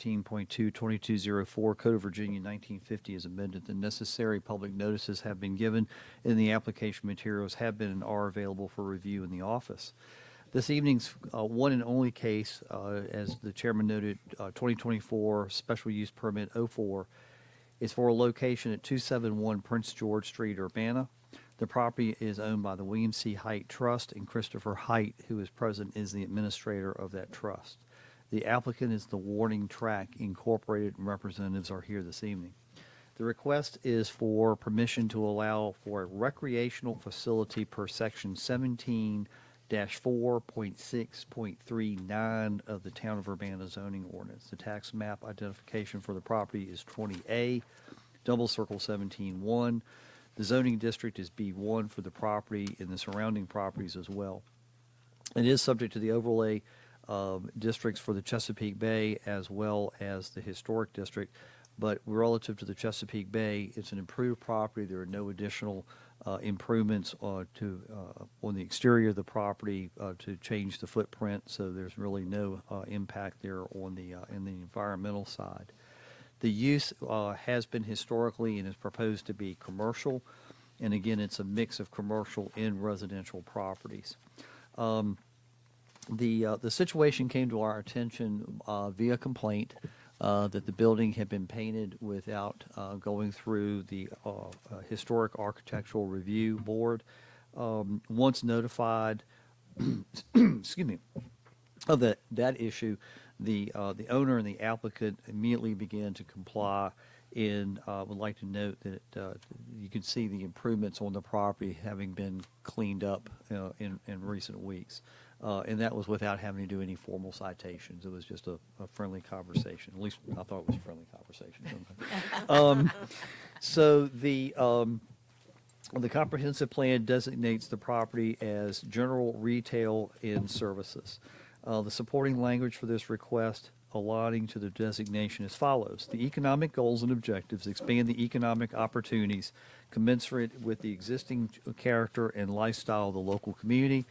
15.2, 2204, Code of Virginia 1950 is amended. The necessary public notices have been given, and the application materials have been and are available for review in the office. This evening's one and only case, as the chairman noted, 2024 Special Use Permit 04, is for a location at 271 Prince George Street, Urbana. The property is owned by the William C. Height Trust, and Christopher Height, who is present, is the administrator of that trust. The applicant is the Warning Track Incorporated, and representatives are here this evening. The request is for permission to allow for a recreational facility per section 17-4.6.39 of the Town of Urbana zoning ordinance. The tax map identification for the property is 20A, double circle 17-1. The zoning district is B1 for the property and the surrounding properties as well. It is subject to the overlay districts for the Chesapeake Bay as well as the historic district, but relative to the Chesapeake Bay, it's an improved property. There are no additional improvements on the exterior of the property to change the footprint, so there's really no impact there on the in the environmental side. The use has been historically and is proposed to be commercial, and again, it's a mix of commercial and residential properties. The situation came to our attention via complaint that the building had been painted without going through the Historic Architectural Review Board. Once notified, excuse me, of that issue, the owner and the applicant immediately began to comply, and would like to note that you can see the improvements on the property having been cleaned up in recent weeks. And that was without having to do any formal citations. It was just a friendly conversation. At least I thought it was a friendly conversation. So the comprehensive plan designates the property as general retail and services. The supporting language for this request allotting to the designation as follows. The economic goals and objectives expand the economic opportunities commensurate with the existing character and lifestyle of the local community.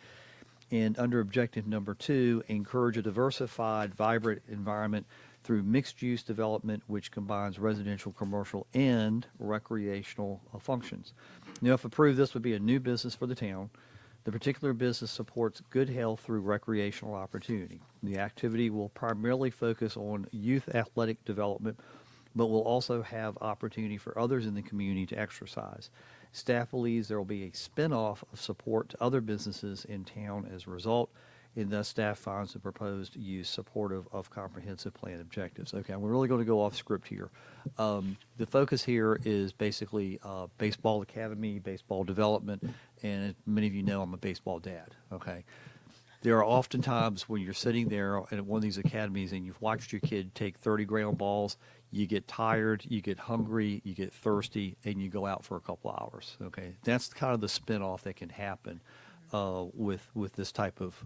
And under objective number 2, encourage a diversified, vibrant environment through mixed-use development which combines residential, commercial, and recreational functions. Now, if approved, this would be a new business for the town. The particular business supports good health through recreational opportunity. The activity will primarily focus on youth athletic development, but will also have opportunity for others in the community to exercise. Staff believes there will be a spin-off of support to other businesses in town as a result, and thus staff finds the proposed use supportive of comprehensive plan objectives. Okay, we're really going to go off script here. The focus here is basically baseball academy, baseball development, and as many of you know, I'm a baseball dad, okay? There are often times when you're sitting there at one of these academies and you've watched your kid take 30 ground balls, you get tired, you get hungry, you get thirsty, and you go out for a couple hours. Okay, that's kind of the spinoff that can happen with this type of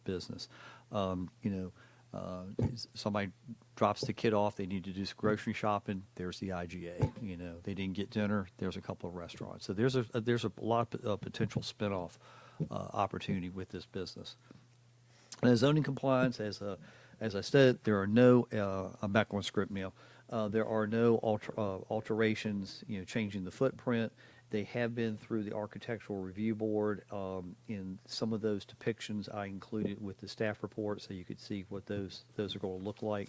business. Somebody drops the kid off, they need to do some grocery shopping. There's the IGA. They didn't get dinner. There's a couple of restaurants. So there's a lot of potential spinoff opportunity with this business. And as zoning compliance, as I said, there are no, I'm back on script now, there are no alterations, changing the footprint. They have been through the Architectural Review Board. In some of those depictions I included with the staff report so you could see what those are going to look like.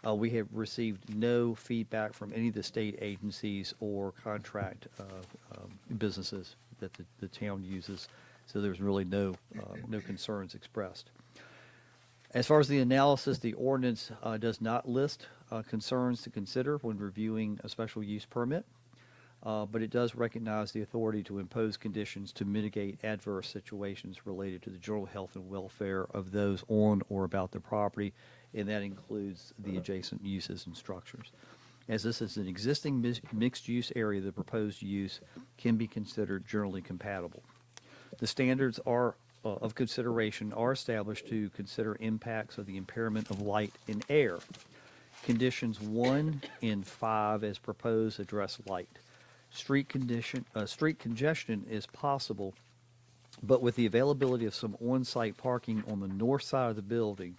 We have received no feedback from any of the state agencies or contract businesses that the town uses, so there's really no concerns expressed. As far as the analysis, the ordinance does not list concerns to consider when reviewing a special use permit, but it does recognize the authority to impose conditions to mitigate adverse situations related to the general health and welfare of those on or about the property, and that includes the adjacent uses and structures. As this is an existing mixed-use area, the proposed use can be considered generally compatible. The standards of consideration are established to consider impacts of the impairment of light and air. Conditions 1 and 5 as proposed address light. Street congestion is possible, but with the availability of some on-site parking on the north side of the building,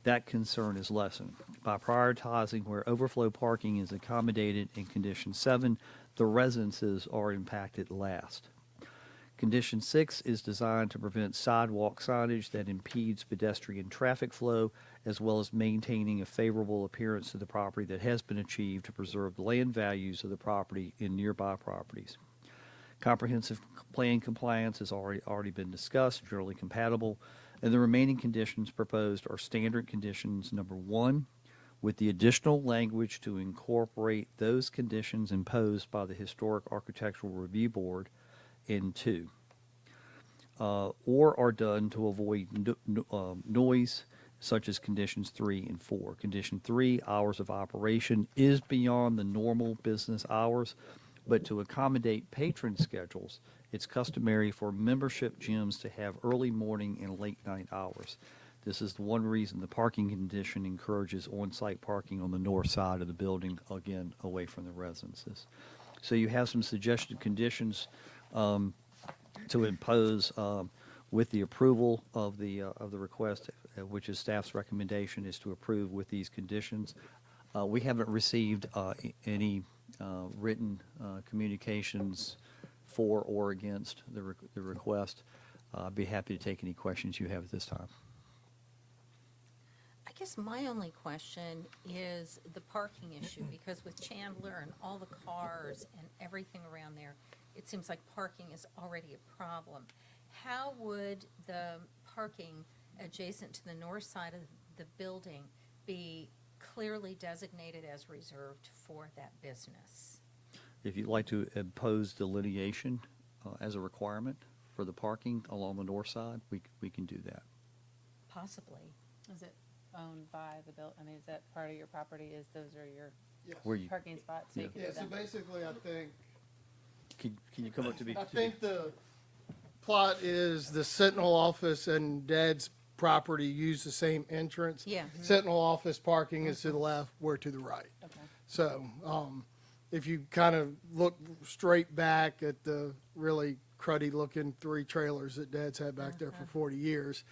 that concern is lessened. By prioritizing where overflow parking is accommodated in Condition 7, the residences are impacted last. Condition 6 is designed to prevent sidewalk signage that impedes pedestrian traffic flow, as well as maintaining a favorable appearance to the property that has been achieved to preserve the land values of the property in nearby properties. Comprehensive plan compliance has already been discussed, generally compatible, and the remaining conditions proposed are standard conditions number 1, with the additional language to incorporate those conditions imposed by the Historic Architectural Review Board in 2, or are done to avoid noise, such as conditions 3 and 4. Condition 3, hours of operation, is beyond the normal business hours, but to accommodate patron schedules, it's customary for membership gyms to have early morning and late night hours. This is the one reason the parking condition encourages on-site parking on the north side of the building, again, away from the residences. So you have some suggested conditions to impose with the approval of the request, which is staff's recommendation is to approve with these conditions. We haven't received any written communications for or against the request. I'd be happy to take any questions you have at this time. I guess my only question is the parking issue, because with Chandler and all the cars and everything around there, it seems like parking is already a problem. How would the parking adjacent to the north side of the building be clearly designated as reserved for that business? If you'd like to impose delineation as a requirement for the parking along the north side, we can do that. Possibly. Is it owned by the I mean, is that part of your property, is those are your Yes. Where you, parking spots? So you can Yeah, do so that? basically, I think, can you come up to me? I think the plot is the Sentinel office and Dad's property use the same entrance. Yeah. Sentinel office parking is to the left, we're to the right. Okay. So, if you kind of look straight back at the really cruddy looking 3 trailers that Dad's had back there for 40 years,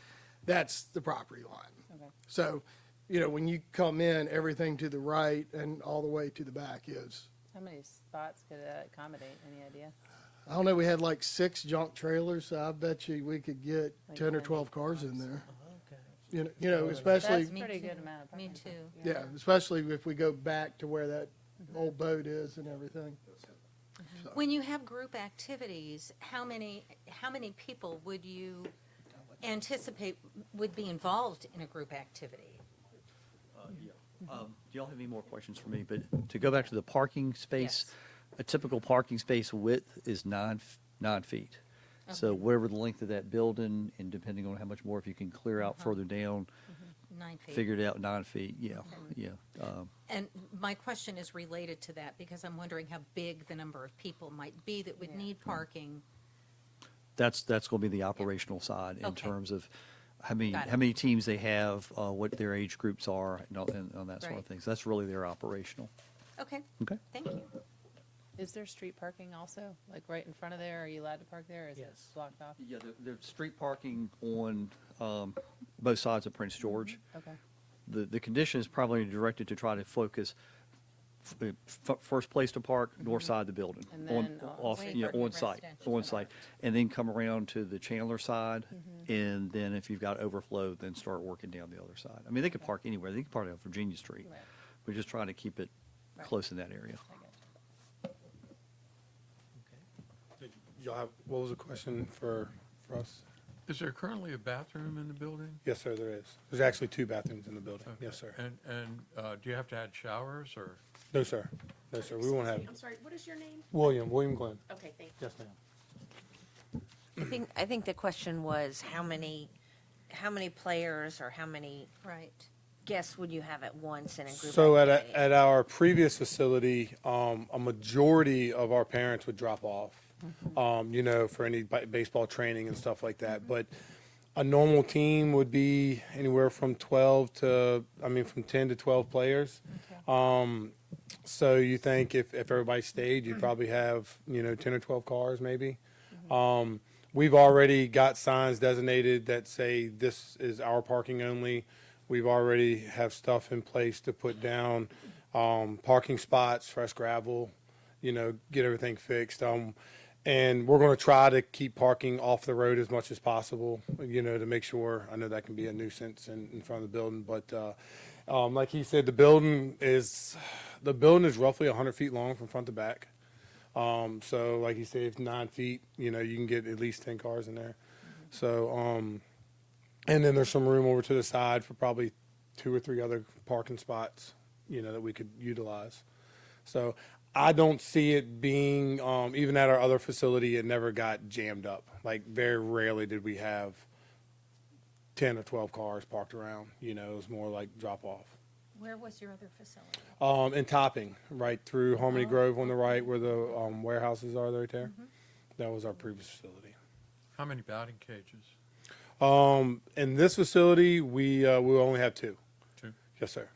that's the property line. Okay. So, when you come in, everything to the right and all the way to the back is, How many spots could that accommodate? Any idea? I don't know, we had like 6 junk trailers, so I bet you we could get Like 10 or 20. 12 cars in there. Especially, That's pretty good amount of Me parking. too. yeah, especially if we go back to where that old boat is and everything. When you have group activities, how many people would you anticipate would be involved in a group activity? Do y'all have any more questions for me? But to go back to the parking space, Yes. a typical parking space width is 9 feet. So Okay. whatever the length of that building, and depending on how much more, if you can clear out further down, 9 feet. figure it out 9 feet, yeah. And my question is related to that, because I'm wondering how big the number of people might be that would Yeah. need parking. That's going to be the operational side in Okay. terms of Got it. how many teams they have, what their age groups are, and on that sort of Right. thing. So that's really their operational. Okay, Okay. thank you. Is there street parking also, like right in front of there? Are you allowed to park there, or is it Yes. blocked off? Yeah, there's street parking on both sides of Prince George. Okay. The condition is probably directed to try to focus first place to park, north side of the building, And on, then off, away you know, from the on site, residential. and then come around to the Chandler side, and then if you've got overflow, then start working down the other side. I mean, they could park anywhere. They could park on Virginia Street. Right. We're just trying to keep it Right. close in that area. I got you. Y'all have, what was the question for us? Is there currently a bathroom in the building? Yes, sir, there is. There's actually 2 bathrooms in the building. Yes, sir. And do you have to add showers, or? No, sir. No, sir. We won't have. I'm sorry, what is your name? William Glenn. Okay, thank you. Yes, ma'am. I think the question was how many players or how many Right. guests would you have at once in a group So activity? at our previous facility, a majority of our parents would drop off, for any baseball training and stuff like that. But a normal team would be anywhere from 10 to 12 players. So you think if everybody stayed, you'd probably have, 10 or 12 cars maybe. We've already got signs designated that say this is our parking only. We've already have stuff in place to put down parking spots, fresh gravel, get everything fixed. And we're going to try to keep parking off the road as much as possible, to make sure. I know that can be a nuisance in front of the building, but like he said, the building is roughly 100 feet long from front to back. So like he said, it's 9 feet, you can get at least 10 cars in there. So, and then there's some room over to the side for probably 2 or 3 other parking spots, that we could utilize. So I don't see it being, even at our other facility, it never got jammed up. Like very rarely did we have 10 or 12 cars parked around, it was more like drop off. Where was your other facility? And Topping, right through Harmony Oh. Grove on the right where the warehouses are right there. That was our previous facility. How many batting cages? In this facility, we only have 2. 2? Yes, sir.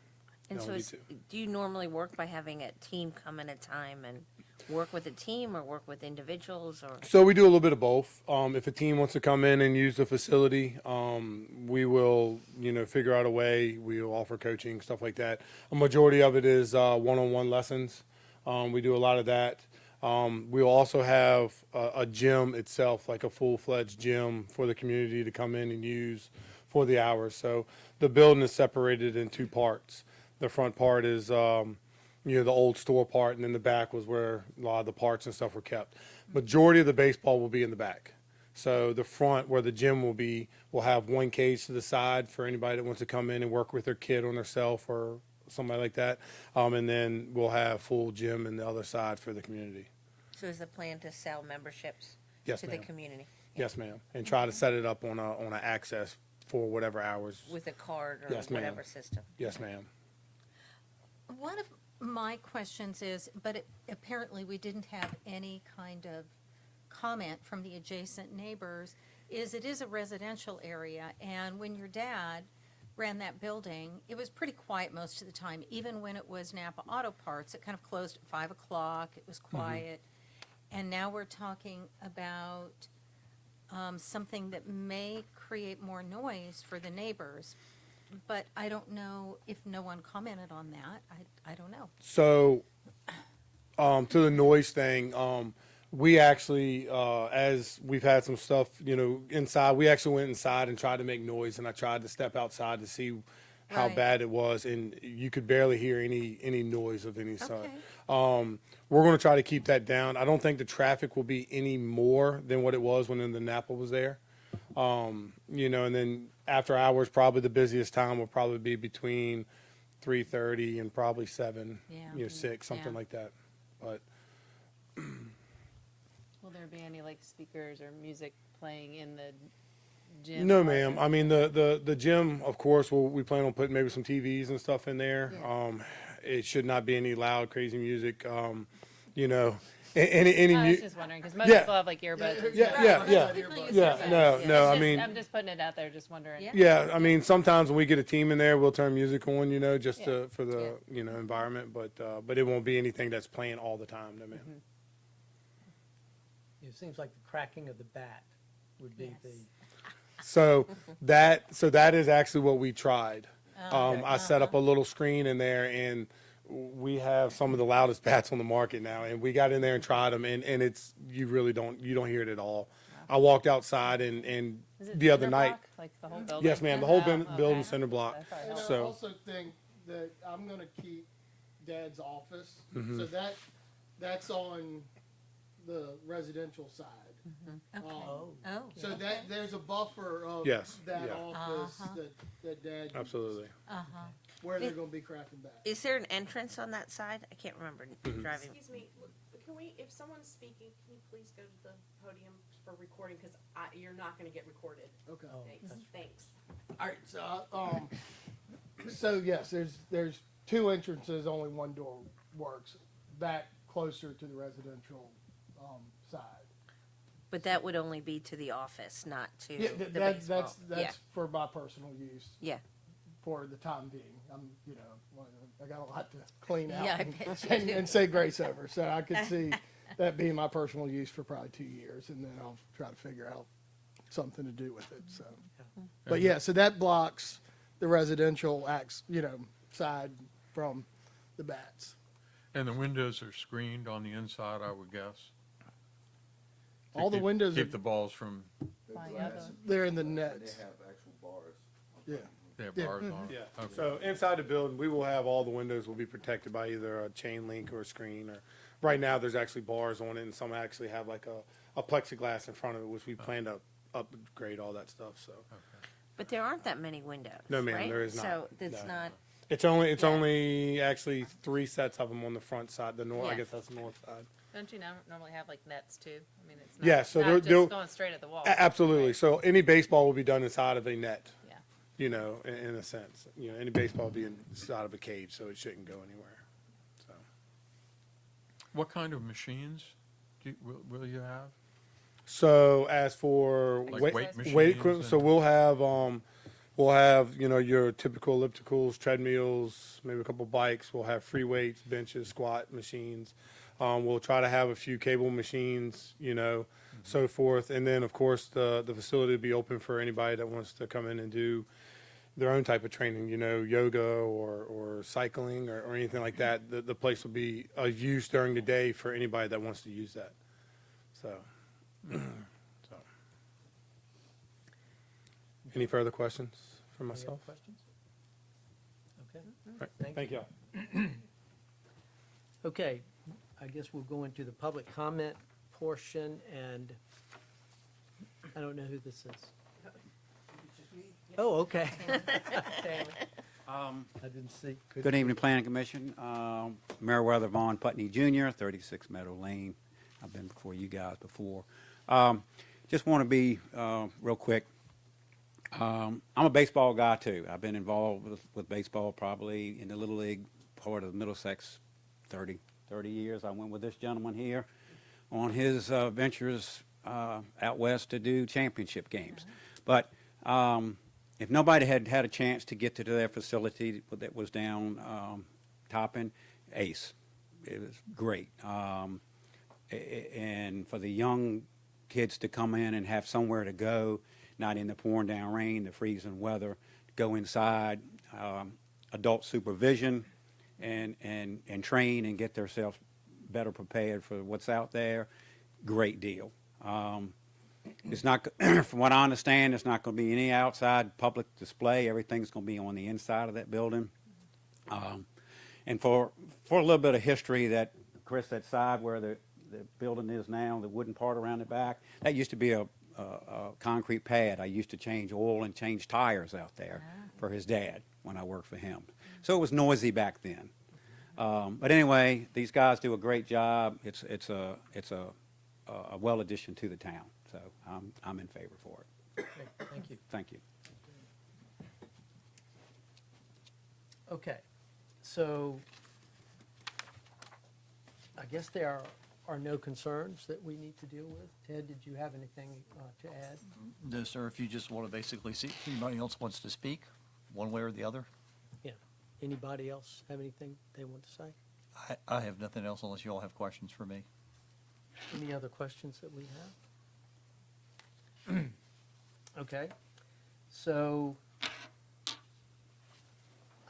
And That so would be is, 2. do you normally work by having a team come in a time and work with a team or work with individuals or? So we do a little bit of both. If a team wants to come in and use the facility, we will, figure out a way. We will offer coaching, stuff like that. A majority of it is one-on-one lessons. We do a lot of that. We'll also have a gym itself, like a full-fledged gym for the community to come in and use for the hours. So the building is separated in 2 parts. The front part is, the old store part, and then the back was where a lot of the parts and stuff were kept. Majority of the baseball will be in the back. So the front, where the gym will be, will have 1 cage to the side for anybody that wants to come in and work with their kid on their self or somebody like that. And then we'll have full gym in the other side for the community. So is the plan to sell memberships Yes, to the ma'am. community Yes, ma'am. And try to set it up on a access for whatever hours. with a card or Yes, ma'am. whatever system? Yes, ma'am. One of my questions is, apparently we didn't have any kind of comment from the adjacent neighbors, it is a residential area, and when your dad ran that building, it was pretty quiet most of the time. Even when it was Napa Auto Parts, it kind of closed at 5 o'clock, it was quiet. And now we're talking about something that may create more noise for the neighbors. But I don't know if no one commented on that. I don't know. So, to the noise thing, we actually, as we've had some stuff, inside, we actually went inside and tried to make noise, and I tried to step outside to see how Right. bad it was, and you could barely hear any noise of any sort. Okay. We're going to try to keep that down. I don't think the traffic will be any more than what it was when the Napa was there. And then after hours, probably the busiest time will probably be between 3:30 and probably 7, Yeah. 6, something Yeah. like that. But Will there be any like speakers or music playing in the gym? no, or- ma'am. I mean, the gym, of course, we plan on putting maybe some TVs and stuff in there. Yeah. It should not be any loud, crazy music. Any I was mu- just wondering because most Yeah. people have like earbuds. and Yeah, stuff. yeah, Right. yeah, People use yeah. earbuds. No, Yeah. no. I Just- mean, I'm just putting it out there, just wondering. Yeah. yeah. I mean, sometimes when we get a team in there, we'll turn music on, just Yeah. for the environment. But it won't be anything that's playing all the time. No, ma'am. It seems like the cracking of the bat would be Yes. So that is actually what we tried. I set up a little screen in there, and we have some of the loudest bats on the market now. And we got in there and tried them, and it's you don't hear it at all. I walked outside and Is it the other cinder night. block, like the whole building? Yes, ma'am. The whole Oh, building okay. cinder block. That's probably And helpful. I So- also think that I'm gonna keep Dad's office, Mm-hmm. so that's on the residential side. Okay. Oh. Oh. So that, there's a buffer of Yes, that yeah. office Uh-huh. that Dad, Absolutely. Uh-huh. where they're gonna be cracking back. Is there an entrance on that side? I can't remember Mm-hmm. driving. Excuse me, can we, if someone's speaking, can you please go to the podium for recording, because you're not gonna get recorded. Okay. Oh. Thanks. All right, so yes, there's 2 entrances, only 1 door works, back closer to the residential, side. But that would only be to the office, not to Yeah, the that's, baseball. that's for my personal use. Yeah. For the time being. I got a lot to clean out Yeah, I and, bet you and, do. and say grace over. So I could see that being my personal use for probably 2 years, and then I'll try to figure out something to do with it. So, but yeah, so that blocks the residential side from the bats. And the windows are screened on the inside, I would guess? To All the keep- windows Keep are- the balls from, Flying out the- They're in the nets. Yeah. they have Yeah. bars on Yeah, it? Okay. so inside the building, we will have all the windows will be protected by either a chain link or a screen, or, right now, there's actually bars on it, and some actually have like a plexiglass in front of it, which we plan to upgrade all that stuff, so. But there aren't that many windows, No, ma'am, right? there is not. So it's No. not, It's only actually 3 sets of them on the front side, the north, I Yeah. guess that's the north side. Don't you normally have like nets too? I mean, it's not, Yeah, so not they'll- just they'll- going straight at the wall. Absolutely, Right. so any baseball will be done inside of a net. Yeah. In a sense, any baseball will be inside of a cage, so it shouldn't go anywhere, so. What kind of machines will you have? So as for Like weight, weight weight machines equipment, so and- we'll have your typical ellipticals, treadmills, maybe a couple bikes. We'll have free weights, benches, squat machines. We'll try to have a few cable machines, so forth. And then, of course, the facility will be open for anybody that wants to come in and do their own type of training, yoga or cycling or anything like that. The place will be used during the day for anybody that wants to use that. So. So. Any further questions for Any other myself? questions? Okay, Right, Thank you. okay, I guess we'll go into the public comment portion, and I don't know who this is. Oh, okay. I didn't see. Good evening, Planning Commission. Meriwether Vaughn Putney Jr., 36 Meadow Lane. I've been before you guys before. Just want to be real quick. I'm a baseball guy, too. I've been involved with baseball probably in the Little League part of Middlesex 30 years. I went with this gentleman here on his ventures out west to do championship games. But if nobody had had a chance to get to their facility that was down Toppin, Ace. It was great. And for the young kids to come in and have somewhere to go, not in the pouring down rain, the freezing weather, go inside, adult supervision, and train and get themselves better prepared for what's out there, great deal. It's not, from what I understand, it's not going to be any outside public display. Everything's going to be on the inside of that building. And for a little bit of history, that Chris, that side where the building is now, the wooden part around the back, that used to be a concrete pad. I used to change oil and change tires out there for his dad when I worked for him. So it was noisy back then. But anyway, these guys do a great job. It's a well addition to the town. So I'm in favor for it. Okay, thank you. Thank you. Okay, so I guess there are no concerns that we need to deal with. Ted, did you have anything to add? No, sir, if you just want to basically see if anybody else wants to speak, one way or the other. Yeah. Anybody else have anything they want to say? I have nothing else unless you all have questions for me. Any other questions that we have? Okay, so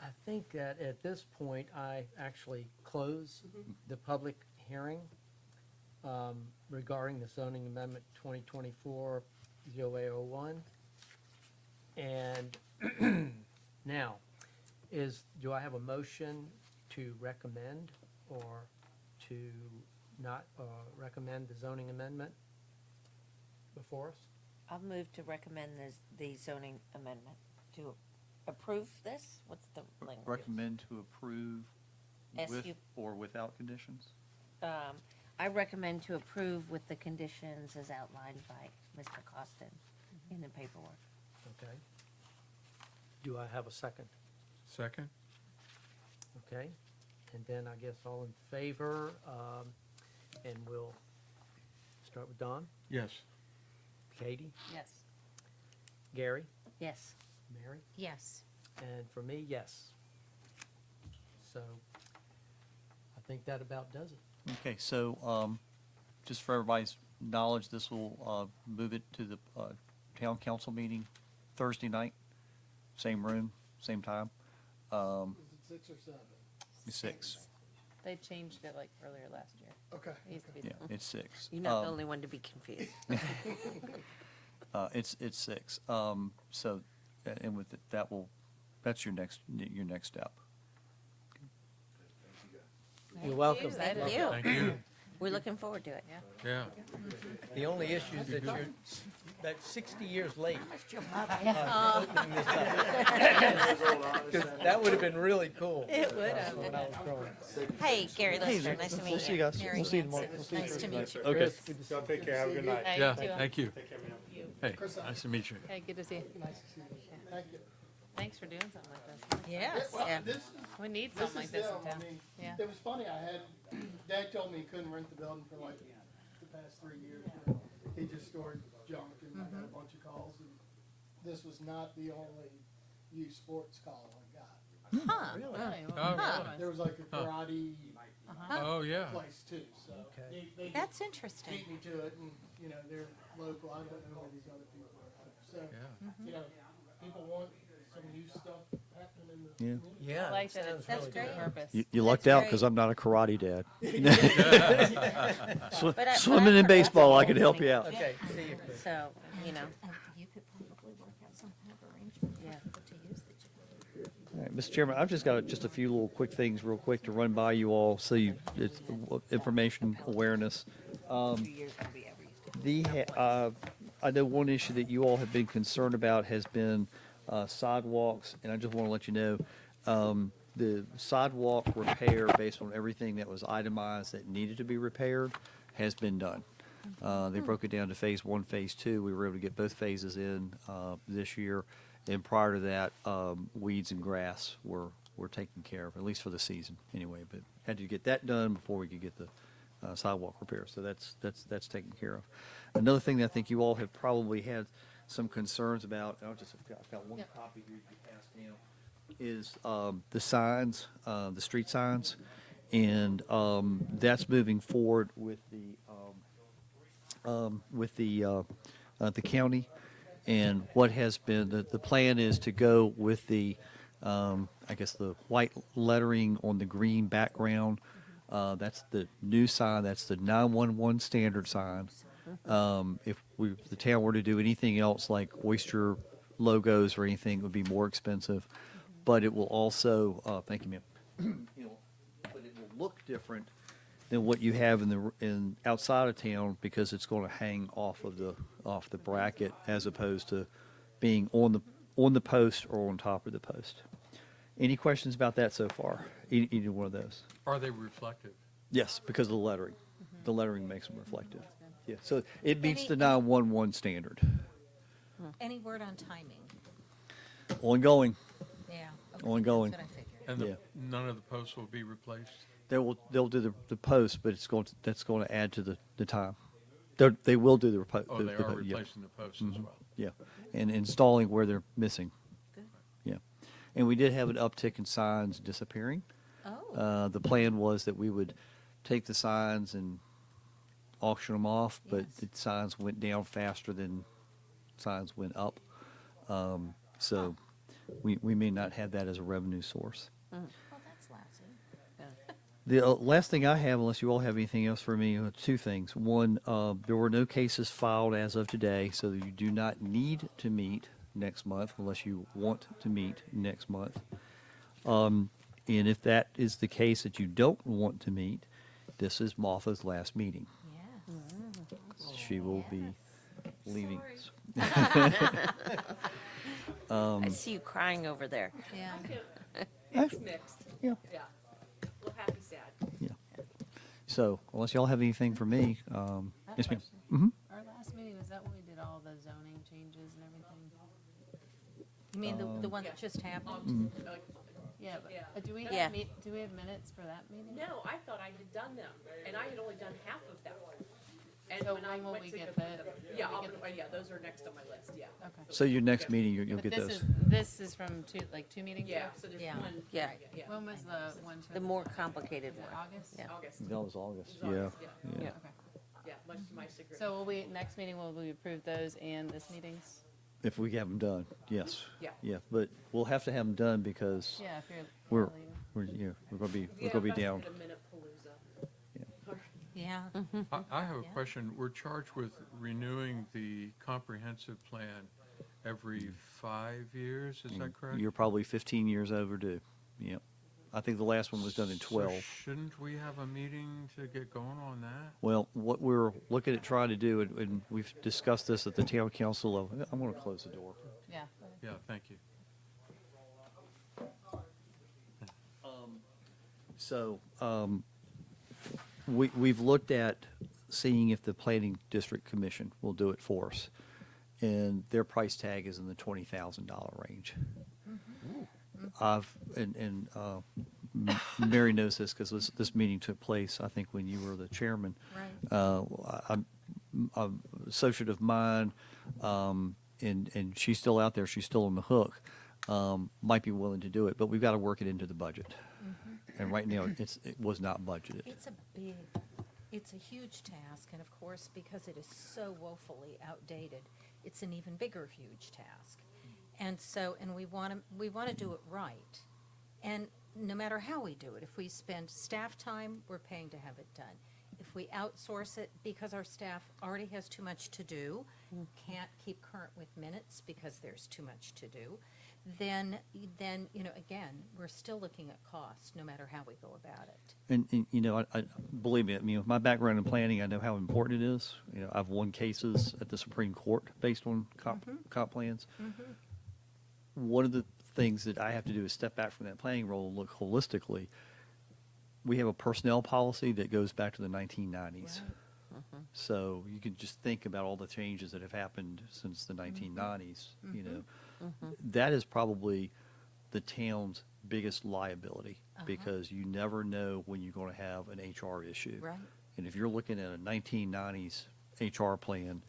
I think that at this point, I actually close the public hearing regarding the zoning amendment 2024-0801. And now, do I have a motion to recommend or to not recommend the zoning amendment before us? I'll move to recommend the zoning amendment to approve this. What's the language? Recommend to approve with SU or without conditions? I recommend to approve with the conditions as outlined by Mr. Costin in the paperwork. Okay. Do I have a second? Second? Okay, and then I guess all in favor, and we'll start with Don, Yes. Katie, Yes. Gary, Yes. Mary, Yes. and for me, yes. So I think that about does it. Okay, so just for everybody's knowledge, this will move it to the town council meeting Thursday night, same room, same time. Is it 6 or 7? 6. They changed it like earlier last year. Okay. It used to be. Yeah, it's 6. You're not the only one to be confused. It's 6. So, and with it, that's your next step. You're welcome. Thank Excited. you. Thank you. We're looking forward to it. Yeah. The only issue is that you're, that 60 years late. opening this up. 'Cause that would have been really cool. It would when I was growing up. Hey, Gary Lister, nice to meet you. We'll see you guys. Mary We'll see you Hanson, tomorrow. We'll see you nice to Thursday meet you. night. Okay. Chris, Y'all take care, have a good night. Hey, Yeah, you too. thank you. Take care, man. Hey, nice to meet you. Hey, good to see you. Nice to see you. Thank you. Thanks for doing something like this. Yes. Well, Yeah. this is, We need this something is like this them. in I town. mean, Yeah. it was funny, Dad told me he couldn't rent the building for like the past 3 years. He just stored junk and I got a bunch of calls and this was not the only youth sports call I got. Huh. Really? Oh, Huh. really? There was like a karate Oh, yeah. place too, so they just That's interesting. beat me to it and, they're local, I don't know where these other people are. So, Yeah. people want some youth stuff happening in the Yeah. community. Yeah. I like that that it's sounds That's really great. good. purpose. You lucked That's out great. because I'm not a karate dad. But I- Swimming but and I- baseball, I could help you out. Okay, see you, Chris. So, You could probably work out some kind of arrangement for Yeah. people to use the gym. All right, Mr. Chairman, I've just got just a few little quick things real quick to run by you all, so it's information awareness. I know one issue that you all have been concerned about has been sidewalks, and I just want to let you know, the sidewalk repair, based on everything that was itemized that needed to be repaired, has been done. They broke it down to phase 1, phase 2. We were able to get both phases in this year, and prior to that, weeds and grass were taken care of, at least for the season anyway. But had to get that done before we could get the sidewalk repair. So that's taken care of. Another thing that I think you all have probably had some concerns about, and I've got one copy here you can pass down, is the signs, the street signs, and that's moving forward with the county. And what has been the plan is to go with the the white lettering on the green background. That's the new sign. That's the 911 standard sign. If the town were to do anything else like oyster logos or anything, it would be more expensive. But it will also, thank you, ma'am. But it will look different than what you have in outside of town, because it's going to hang off the bracket as opposed to being on the post or on top of the post. Any questions about that so far? Either one of those? Are they reflective? Yes, because of the lettering. The lettering makes them reflective. Yeah, so it meets Any- the 911 standard. Any word on timing? Ongoing. Yeah. okay, Ongoing. That's what I figured. And Yeah. none of the posts will be replaced? They'll do the post, but that's going to add to the time. They will do the repo. Oh, they are yeah. replacing the posts as well? Yeah, and installing where they're missing. Yeah, and we did have an uptick in signs disappearing. Oh, The plan was that we would take the signs and auction them off, but Yes. the signs went down faster than signs went up. So we may not have that as a revenue source. well, that's lousy. The last thing I have, unless you all have anything else for me, two things. One, there were no cases filed as of today, so you do not need to meet next month unless you want to meet next month. And if that is the case that you don't want to meet, this is Martha's last meeting. Yes. She will be leaving. I see you crying over there. Yeah. It's mixed. Yeah. Yeah. Well, happy, sad. Yeah. So unless y'all have anything for me, I have a yes, ma'am. question. Our last meeting, was that when we did all the zoning changes and everything? You mean the one that just happened? Like, Yeah, but Yeah. do we Yeah. have, do we have minutes for that meeting? no, I thought I had done them, and I had only done half of that one. And So when I when will went we to get go the- through them, will yeah, we I'll, get yeah, those are next on my list, yeah. Okay. So your next meeting, you'll But get those. this is from two meetings ago? Yeah, so there's Yeah. one. Yeah. right, yeah. When was the one? The more complicated Was it one. August? Yeah. August, That was August. It was Yeah. August, yeah. Yeah. Okay. yeah, much to my chagrin. So will we, next meeting, will we approve those and this meeting's If we have them done, yes. Yeah. Yeah, but we'll have to have them done because Yeah, if you're. we're, leaving. we're gonna be, Yeah, we're gonna be if I down. hit a minute palooza. Yeah. I have a Yeah. question. We're charged with renewing the comprehensive plan every 5 years, is that correct? You're probably 15 years overdue. Yep. I think the last one was done in So 12. shouldn't we have a meeting to get going on that? Well, what we're looking at trying to do, and we've discussed this at the town council level, I'm gonna close the door. Yeah. Yeah, thank you. So, we've looked at seeing if the planning district commission will do it for us. And their price tag is in the $20,000 range. Mary knows this because this meeting took place, I think, when you were the chairman. Right. I'm a associate of mine, and she's still out there, she's still on the hook, might be willing to do it, but we've got to work it into the budget. And right now, it was not budgeted. It's a huge task, and of course, because it is so woefully outdated, it's an even bigger huge task. And so, and we want to do it right. And no matter how we do it, if we spend staff time, we're paying to have it done. If we outsource it because our staff already has too much to do, can't keep current with minutes because there's too much to do, then, again, we're still looking at cost, no matter how we go about it. And I believe me, with my background in planning, I know how important it is. I've won cases at the Supreme Court based on comp plans. One of the things that I have to do is step back from that planning role and look holistically. We have a personnel policy that goes back to the 1990s. So you can just think about all the changes that have happened since the 1990s, That is probably the town's biggest liability because you never know when you're going to have an HR issue. Right. And if you're looking at a 1990s HR plan,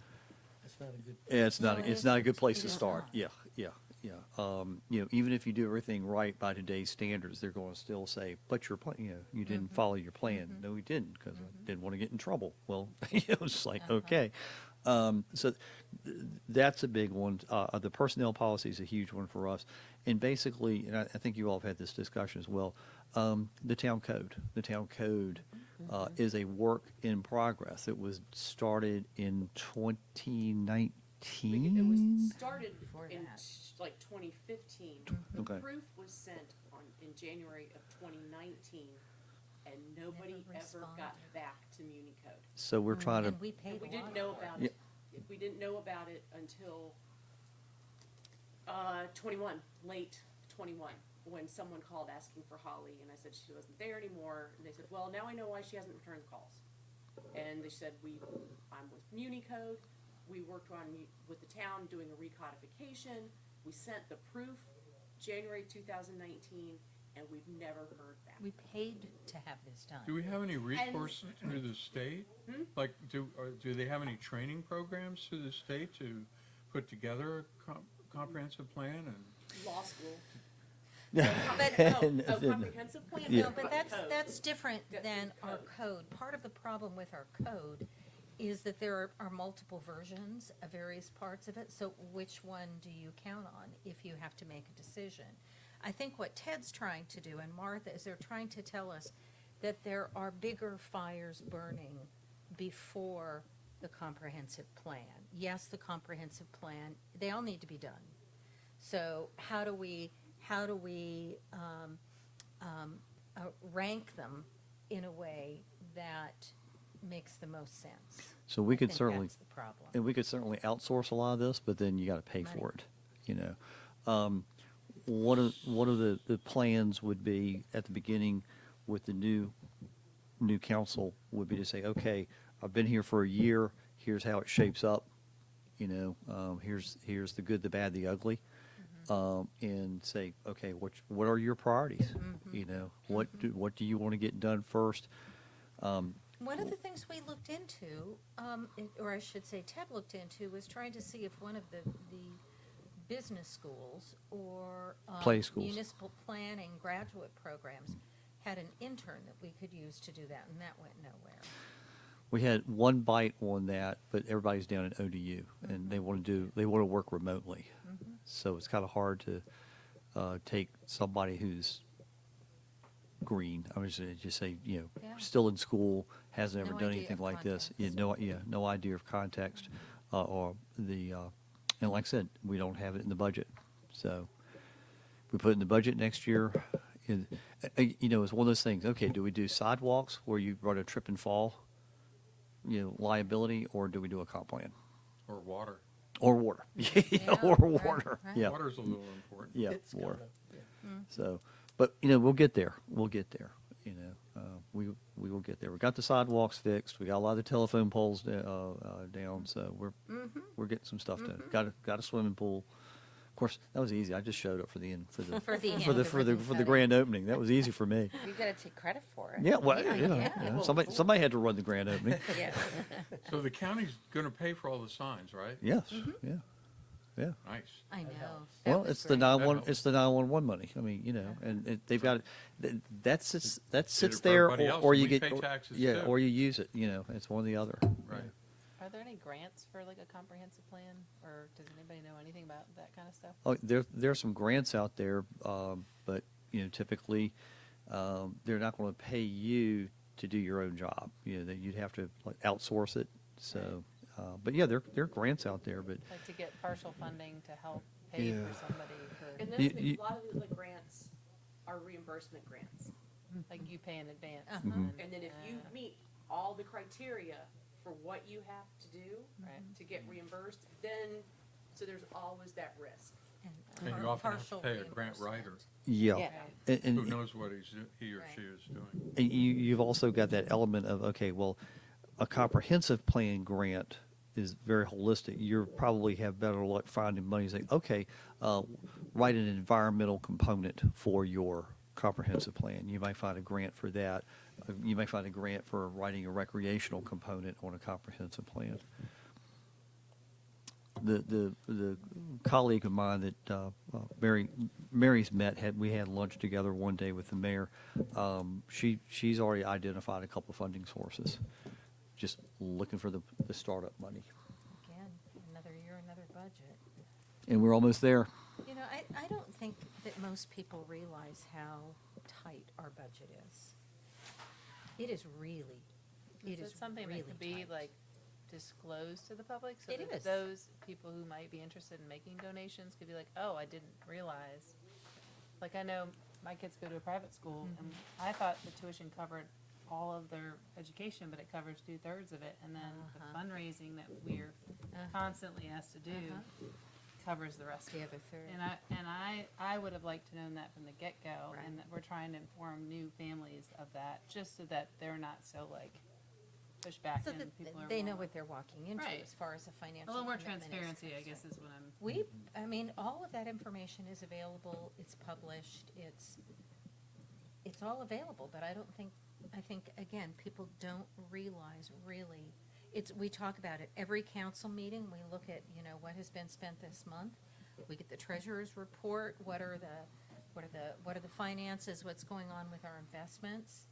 That's not a good. it's No, not, it it's not a isn't. good place It to is start. not. Yeah. Even if you do everything right by today's standards, they're going to still say, but your plan, you didn't follow your plan. No, we didn't, because I didn't want to get in trouble. Well, it's like, okay. So that's a big one. The personnel policy is a huge one for us. And basically, and I think you all have had this discussion as well, the town code. The town code is a work in progress. It was started in 2019. It was started Before in that. like 2015. The Okay. proof was sent in January of 2019, and nobody Never ever got responded. back to Municode. So we're trying to, And we paid And we a lot didn't know for it. about it. We didn't know about it until 21, late 21, when someone called asking for Holly, and I said she wasn't there anymore. And they said, well, now I know why she hasn't returned calls. And they said, I'm with Municode. We worked with the town doing a recodification. We sent the proof January 2019, and we've never heard back. We paid to have this done. Do we have any recourse through the state? Like, do they have any training programs through the state to put together a comprehensive plan and? Law school. But, Comprehensive plan? Yeah. no, but Code. that's different That's than the our code. code. Part of the problem with our code is that there are multiple versions of various parts of it, so which one do you count on if you have to make a decision? I think what Ted's trying to do, and Martha, is they're trying to tell us that there are bigger fires burning before the comprehensive plan. Yes, the comprehensive plan, they all need to be done. So how do we rank them in a way that makes the most sense? so we I could think certainly, that's the problem. and we could certainly outsource a lot of this, but then you got to pay for it, One of the plans would be at the beginning with the new council would be to say, okay, I've been here for a year, here's how it shapes up, here's the good, the bad, the ugly. And say, okay, what are your priorities? What do you want to get done first? One of the things we looked into, or I should say Ted looked into, was trying to see if one of the business schools or Play schools. municipal planning graduate programs had an intern that we could use to do that, and that went nowhere. We had one bite on that, but everybody's down in ODU, and they want to work remotely. So it's kind of hard to take somebody who's green. I was gonna just say, Yeah. still in school, hasn't ever No done idea anything of like this. context. No idea of context, or and like I said, we don't have it in the budget. So we put it in the budget next year. It's one of those things. Okay, do we do sidewalks where you run a trip and fall, liability, or do we do a comp plan? Or water. Or water. Yeah, Or right, water. right. Yeah. Water's a little important. Yeah, It's water. kinda- yeah. So, but we'll get there. We'll get there. We will get there. We got the sidewalks fixed. We got a lot of the telephone poles down. So we're getting some stuff done. Got a swimming pool. Of course, that was easy. I just showed up for the For the for end, the the for the ribbon for the cutting. grand opening. That was easy for me. You gotta take credit for it. Yeah, well, Yeah. somebody had to run the grand opening. Yeah. So the county's gonna pay for all the signs, right? Yes. Yeah. Yeah. Nice. I know. helps. That Well, was it's the great. 911. helps. It's the 911 money. I mean, and they've got that sits Did sits it for there, everybody else, or and you we get pay taxes yeah, too. or you use it. It's one or the other. Right. Are there any grants for like a comprehensive plan, or does anybody know anything about that kind of stuff? Oh, there's some grants out there, but typically they're not going to pay you to do your own job. That you'd have to outsource it. So, but yeah, there are grants out there, but Like to get partial funding to help pay Yeah. for somebody And for, that's You- a lot of the grants are reimbursement grants. like you pay in advance. Uh-huh. Mhm. And then if you meet all the criteria for what you have to do Right. to get reimbursed, then, so there's always that risk. And you par- often have to partial pay a grant writer reimbursement. yeah, Yeah. and, who and, knows what he or Right. she is doing. and you've also got that element of okay, well, a comprehensive plan grant is very holistic. You probably have better luck finding money. Say, okay, write an environmental component for your comprehensive plan. You might find a grant for that. You might find a grant for writing a recreational component on a comprehensive plan. The colleague of mine that Mary's met we had lunch together one day with the mayor. She's already identified a couple of funding sources. Just looking for the startup money. Again, another year, another budget. And we're almost there. I don't think that most people realize how tight our budget is. It is really, it Is is it something really that could be tight. like disclosed to the public? So It that is. those people who might be interested in making donations could be like, oh, I didn't realize. Like I know my kids go to a private school and I thought the tuition covered all of their education, but it covers 2/3 of it. And then the fundraising that we're constantly asked to do covers the rest of The it. other third. And I would have liked to known that from the get-go, Right. and that we're trying to inform new families of that, just so that they're not so like pushed back So and that people are they know more- what they're walking into Right. as far as the financial a little more commitment is transparency, I guess, concerned. is what I'm. I mean, all of that information is available, it's published, it's all available, but I think, again, people don't realize really, we talk about it, every council meeting, we look at, what has been spent this month. We get the treasurer's report, what are the finances, what's going on with our investments,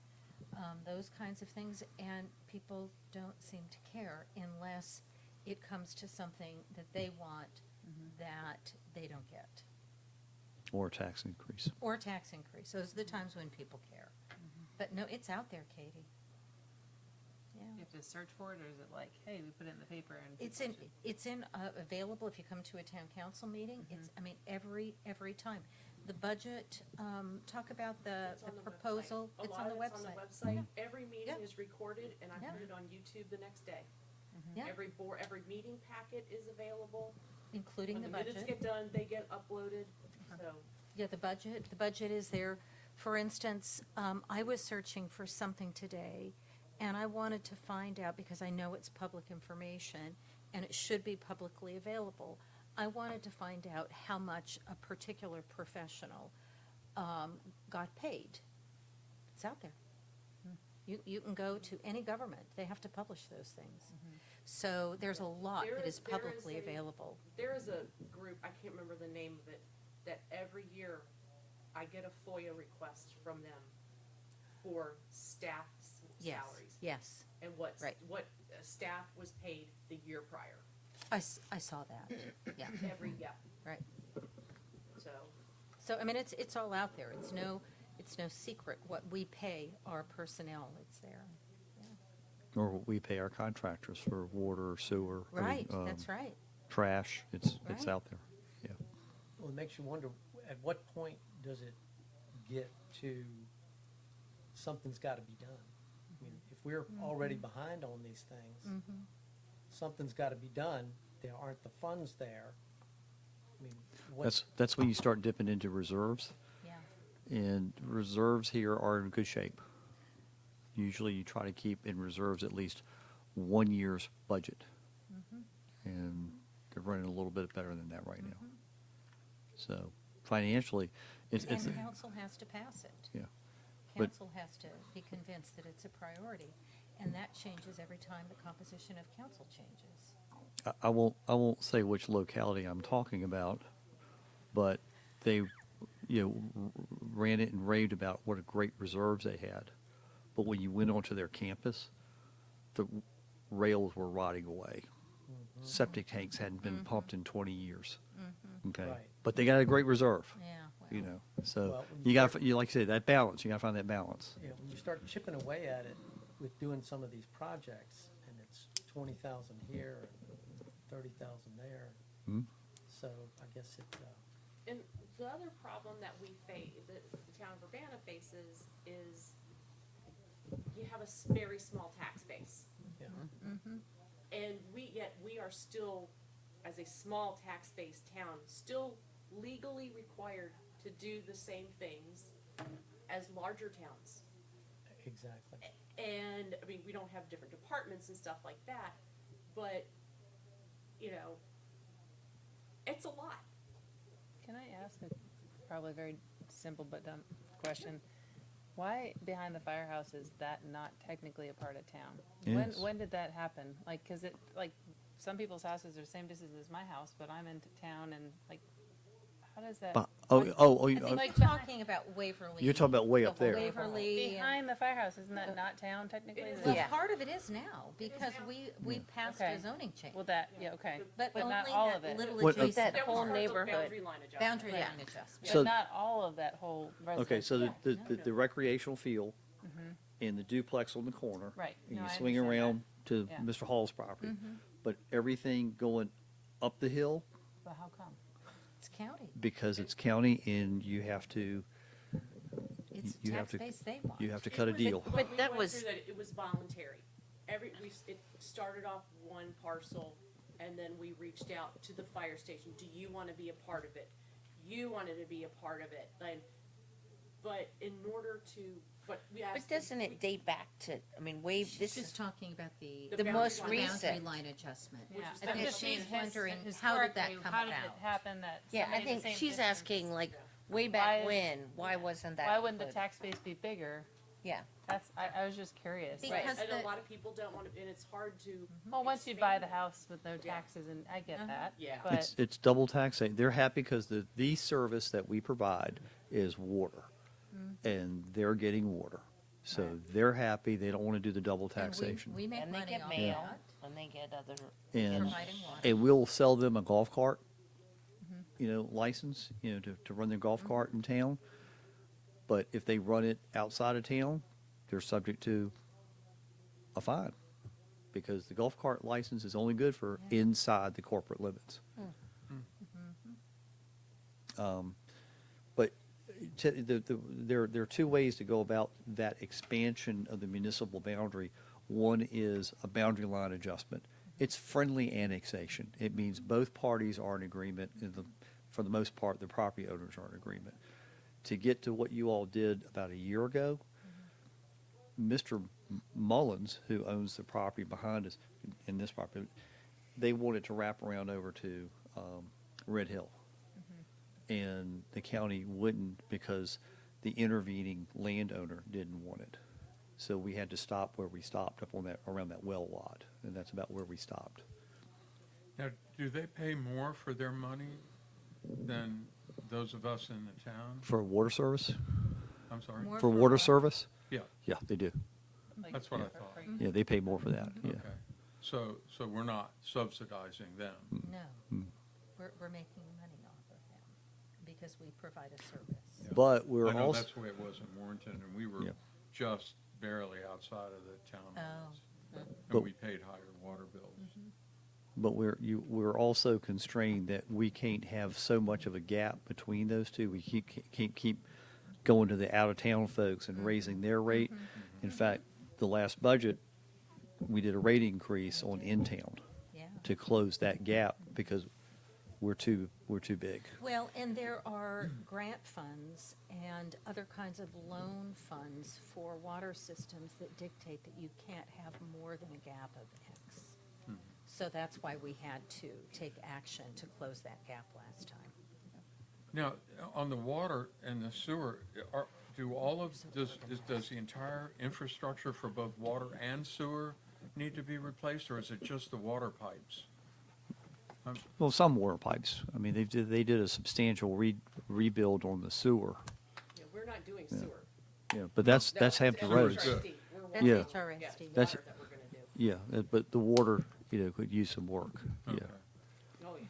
those kinds of things, and people don't seem to care unless it comes to something that they want that they don't get. Or a tax increase. Or tax increase. Those are the times when people care. But no, it's out there, Katie. You Yeah. have to search for it, or is it like, hey, we put it in the paper and. It's available if you come to a town council meeting. It's, every time. The budget, talk about the It's on the website. proposal. A It's lot on the of it's website. on the website. Every meeting Yeah. is recorded, and I Yeah. put it on YouTube the next day. Yeah, Every meeting packet is available. including the When the minutes budget. get done, they get uploaded, so. Yeah, the budget is there. For instance, I was searching for something today, and I wanted to find out, because I know it's public information, and it should be publicly available. I wanted to find out how much a particular professional got paid. It's out there. You can go to any government, they have to publish those things. So there's a lot There that is- is there is publicly a- available. There is a group, I can't remember the name of it, that every year I get a FOIA request from them for staff's Yes, salaries. yes. And what, Right. what staff was paid the year prior. I saw that, yeah, Yeah, right. so. So, I mean, it's all out there. It's no secret what we pay our personnel. It's there. Or what we pay our contractors for water, sewer. I mean, Right, that's right. Trash, it's Right. out there, yeah. Well, it makes you wonder, at what point does it get to something's got to be done? I mean, if we're already behind on these things, something's got to be done. There aren't the funds there. I mean, That's when you start dipping into reserves, Yeah. and reserves here are in good shape. Usually you try to keep in reserves at least 1 year's budget. And they're running a little bit better than that right now. So financially, it's, And council has to pass it. yeah. But- Council has to be convinced that it's a priority, and that changes every time the composition of council changes. I won't say which locality I'm talking about, but they, ran it and raved about what a great reserves they had. But when you went onto their campus, the rails were rotting away. Septic tanks hadn't been pumped in 20 years. Okay, Right. but they got a great reserve. Yeah, well. So Well, when you you got start- to, like I said, that balance. You got to find that balance. when you start chipping away at it with doing some of these projects, and it's 20,000 here and 30,000 there. Hmm? So I guess it, And the other problem that we face, that the town of Urbana faces, is you have a very small tax base. yeah. And yet we are still, as a small tax-based town, still legally required to do the same things as larger towns. Exactly. And, I mean, we don't have different departments and stuff like that, but, it's a lot. Can I ask a probably very simple but dumb question? Why behind the firehouse is that not technically a part of town? Yes. When did that happen? Like, cause it, like, some people's houses are the same distance as my house, but I'm in town and like, how does that? Oh, I think Like you're talking about Waverly. you're talking about way up there. Waverly. and- Behind the firehouse, isn't that not town technically? It is. Well, Yeah. part of it is now, because we passed Okay. a zoning change. Well, that, yeah, okay. But not only all that of it. little What- adjacent That That was whole part of the neighborhood. boundary line adjustment. boundary Yeah. line adjustment. So- But not all of that whole residential. Okay, so the, Yeah. the recreational field and the duplex on the corner. Right. And No, you I swing understand around to Yeah. Mr. Hall's property. But everything going up the hill, But how come? It's county. because it's county and you have to, It's you have tax to- base they want. you have to cut a It was- deal. when But we that went was- through that, it was voluntary. It started off one parcel, and then we reached out to the fire station. Do you want to be a part of it? You wanted to be a part of it, but in order to, but we But asked. doesn't it date back to, I mean, way, She's this just is, talking about the. The most boundary line. recent. Boundary line adjustment. Which Yeah. is I the think most she's recent. wondering, how did that Historically, come How did it about? happen that? yeah, I somebody the think same she's distance- asking like, way Why back is- when, why wasn't that? Why wouldn't the put- tax base be bigger? Yeah, I was just curious. Because Like, And a the- lot of people don't want to, and it's hard to. well, once you buy the expand. house with no taxes, and I get that. Yeah. it's, But it's double taxation. They're happy because the service that we provide is water. And they're getting water. So they're happy. They don't want to do the double And we- taxation. We make and they money get on mail, that. and they get other, And, providing water. and we'll sell them a golf cart, license, to run their golf cart in town. But if they run it outside of town, they're subject to a fine. Because the golf cart license is only good for Yeah. inside the corporate limits. But there are two ways to go about that expansion of the municipal boundary. One is a boundary line adjustment. It's friendly annexation. It means both parties are in agreement, for the most part, the property owners are in agreement. To get to what you all did about a year ago, Mr. Mullins, who owns the property behind us in this property, they wanted to wrap around over to Red Hill. And the county wouldn't because the intervening landowner didn't want it. So we had to stop where we stopped, up on that, around that well lot, and that's about where we stopped. Now, do they pay more for their money than those of us in the town? For water service? I'm sorry? For water service? Yeah. Yeah, they do. Like, That's what I for thought. free. Yeah, they pay more for that, yeah. Okay. So we're not subsidizing them. No, we're making money off of them because we provide a service. But we're I know also, that's the way it was in Warrenton, and we were Yeah. just barely outside of the town limits. But- And we paid higher water bills. but we're also constrained that we can't have so much of a gap between those two. We can't keep going to the out-of-town folks and raising their rate. In fact, the last budget, we did a rate increase on in-town Yeah. to close that gap because we're too big. Well, and there are grant funds and other kinds of loan funds for water systems that dictate that you can't have more than a gap of X. So that's why we had to take action to close that gap last time. Now, on the water and the sewer, does the entire infrastructure for both water and sewer need to be replaced, or is it just the water pipes? Well, some water pipes. I mean, they did a substantial rebuild on the sewer. Yeah, we're not doing sewer. Yeah, but that's No, Hampton it's Roads. HRSD. We're That's Yeah. Yeah, HRSD. it's That's- water that we're gonna do. Yeah, but the water, could use some work. Yeah. Okay. Oh, yeah.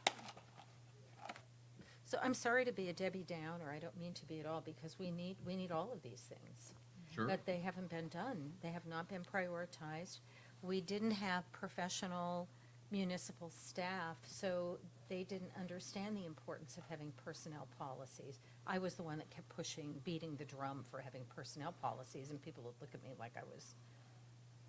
So I'm sorry to be a Debbie Downer, I don't mean to be at all, because we need all of these things. Sure. But they haven't been done. They have not been prioritized. We didn't have professional municipal staff, so they didn't understand the importance of having personnel policies. I was the one that kept pushing, beating the drum for having personnel policies, and people would look at me like I was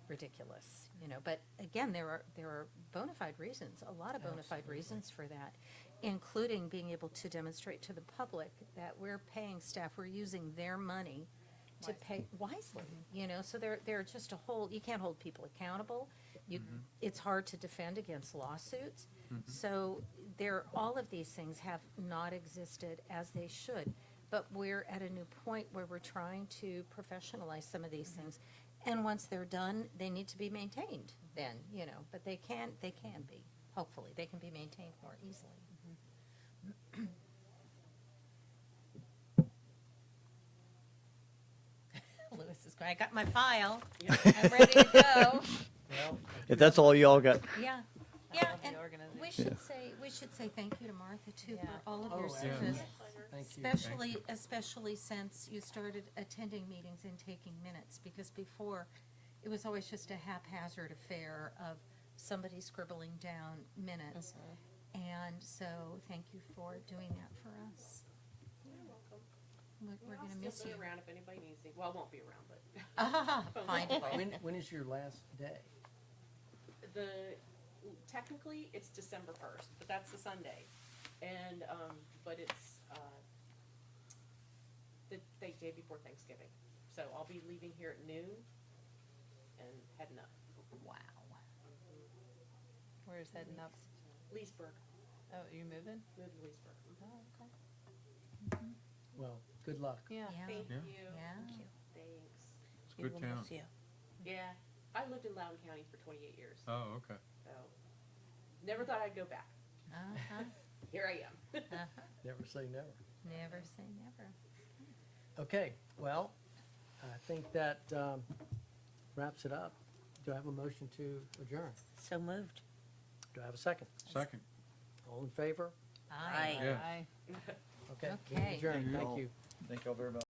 ridiculous, But again, there are bona fide reasons, a lot of bona fide reasons for that, including being able to demonstrate to the public that we're paying staff, we're using their money to pay wisely, So they're just you can't hold people accountable. It's hard to defend against lawsuits. So all of these things have not existed as they should. But we're at a new point where we're trying to professionalize some of these things. And once they're done, they need to be maintained then, but they can be, hopefully, they can be maintained more easily. Louis is going, I got my file, I'm ready to go. Well, If that's all y'all got, Yeah, I yeah, love the and organization. we should say thank you to Martha too Yeah. for all of Oh, your absolutely. service. Thank you. Especially since you started attending meetings and taking minutes, because before, it was always just a haphazard affair of somebody scribbling down minutes. And so, thank you for doing that for us. You're welcome. We're I'll gonna still miss be you. around if anybody needs me. Well, I won't be around, but Find a way. When is your last day? technically it's December 1st, but that's a Sunday. And, but it's, the day before Thanksgiving. So I'll be leaving here at noon and heading up. Wow. Where's heading up? Leesburg, Oh, you moving? move to Leesburg. Oh, okay. Well, good luck. Yeah. Thank Yeah. you. Yeah. Thanks. It's a good town. Yeah, I lived in Loudoun County for 28 years, Oh, okay. so never thought I'd go back. Uh-huh, Here I am. uh-huh. Never say never. Never say never. Okay, well, I think that wraps it up. Do I have a motion to adjourn? So moved. Do I have a second? Second. All in favor? Aye. Yeah. Bye. Okay. Okay. Adjourn, Thank you thank all. you. thank y'all very much.